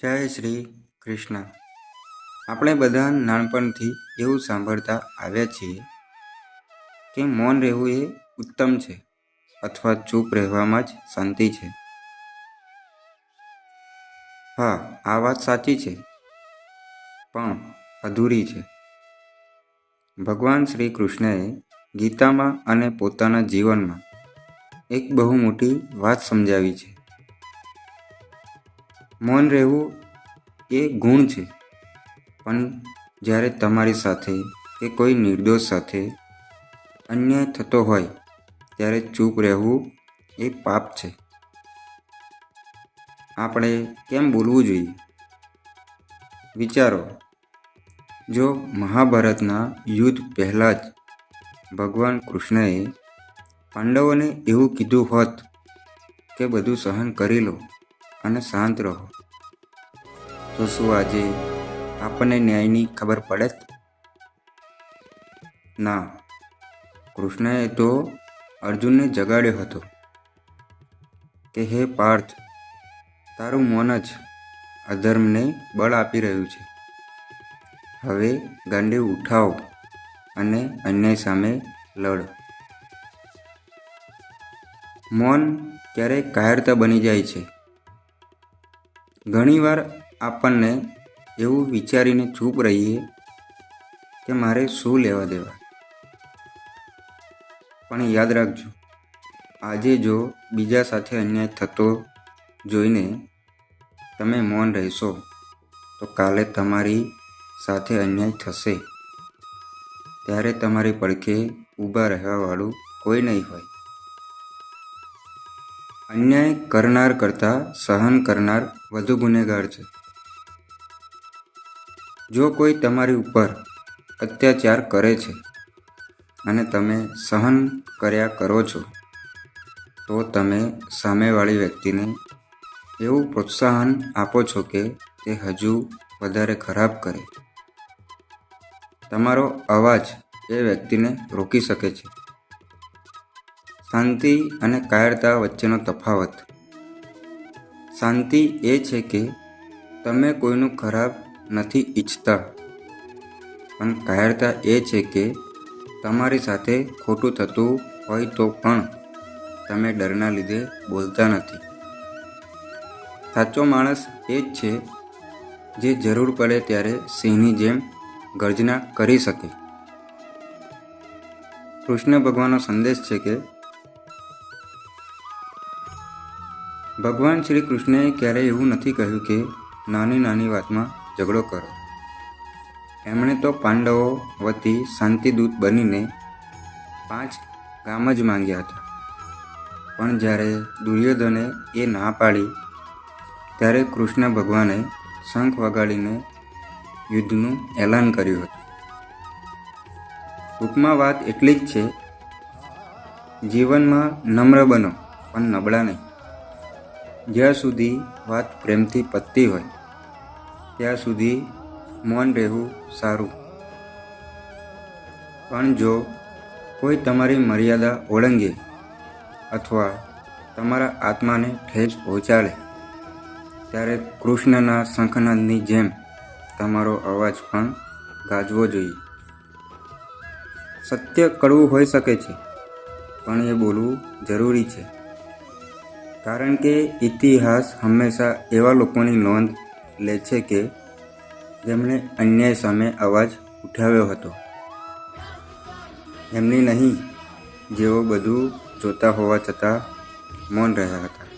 જય શ્રી કૃષ્ણ. આપણે બધા નાનપણથી એવું સાંભળતા આવ્યા છીએ કે મૌન રહેવું એ ઉત્તમ છે અથવા ચૂપ રહેવામાં જ શાંતિ છે. હા, આ વાત સાચી છે, પણ અધૂરી છે. ભગવાન શ્રી કૃષ્ણએ ગીતામાં અને પોતાના જીવનમાં એક બહુ મોટી વાત સમજાવી છે. મૌન રહેવું એ ગુણ છે, પણ જ્યારે તમારી સાથે કે કોઈ નિર્દોષ સાથે અન્યાય થતો હોય ત્યારે ચૂપ રહેવું એ પાપ છે. આપણે કેમ બોલવું જોઈએ? વિચારો, જો મહાભારતના યુદ્ધ પહેલાં જ ભગવાન કૃષ્ણએ પાંડવોને એવું કીધું હોત કે બધું સહન કરી લો અને શાંત રહો, તો શું આજે આપણને ન્યાયની ખબર પડત? ના, કૃષ્ણએ તો અર્જુનને જગાડ્યો હતો કે હે પાર્થ, તારું મૌન જ અધર્મને બળ આપી રહ્યું છે. હવે ગાંડીવ ઉઠાવ અને અન્યાય સામે લડ. મૌન ક્યારેક કાયરતા બની જાય છે. ઘણીવાર આપણને એવું વિચારીને ચૂપ રહીએ કે મારે શું લેવા દેવા. પણ યાદ રાખજો, આજે જો બીજા સાથે અન્યાય થતો જોઈને તમે મૌન રહેશો, તો કાલે તમારી સાથે અન્યાય થશે, ત્યારે તમારી પડખે ઊભા રહેવાવાળું કોઈ નહીં હોય. અન્યાય કરનાર કરતાં સહન કરનાર વધુ ગુનેગાર છે. જો કોઈ તમારી ઉપર અત્યાચાર કરે છે અને તમે સહન કર્યા કરો છો, તો તમે સામેવાળી વ્યક્તિને એવું પ્રોત્સાહન આપો છો કે તે હજુ વધારે ખરાબ કરે. તમારો અવાજ એ વ્યક્તિને રોકી શકે છે. શાંતિ અને કાયરતા વચ્ચેનો તફાવત. શાંતિ એ છે કે તમે કોઈનું ખરાબ નથી ઈચ્છતા, પણ કાયરતા એ છે કે તમારી સાથે ખોટું થતું હોય તો પણ તમે ડરના લીધે બોલતા નથી. સાચો માણસ એ જ છે જે જરૂર પડે ત્યારે સિંહની જેમ ગર્જના કરી શકે. કૃષ્ણ ભગવાનનો સંદેશ છે કે ભગવાન શ્રી કૃષ્ણએ ક્યારેય એવું નથી કહ્યું કે નાની નાની વાતમાં ઝઘડો કરો. એમણે તો પાંડવો વતી શાંતિદૂત બનીને 5 ગામ જ માંગ્યા હતા. પણ જ્યારે દુર્યોધને એ ના પાડી, ત્યારે કૃષ્ણ ભગવાને શંખ વગાડીને યુદ્ધનું એલાન કર્યું હતું. ટૂંકમાં વાત એટલી જ છે, જીવનમાં નમ્ર બનો પણ નબળા નહીં. જ્યાં સુધી વાત પ્રેમથી પતતી હોય ત્યાં સુધી મૌન રહેવું સારું. પણ જો કોઈ તમારી મર્યાદા ઓળંગે અથવા તમારા આત્માને ઠેસ પહોંચાડે, ત્યારે કૃષ્ણના શંખનાદની જેમ તમારો અવાજ પણ ગાજવો જોઈએ. સત્ય કડવું હોઈ શકે છે, પણ એ બોલવું જરૂરી છે. કારણ કે ઇતિહાસ હંમેશા એવા લોકોની નોંધ લે છે કે જેમણે અન્યાય સામે અવાજ ઉઠાવ્યો હતો, એમની નહીં જેઓ બધું જોતા હોવા છતાં મૌન રહ્યા હતા.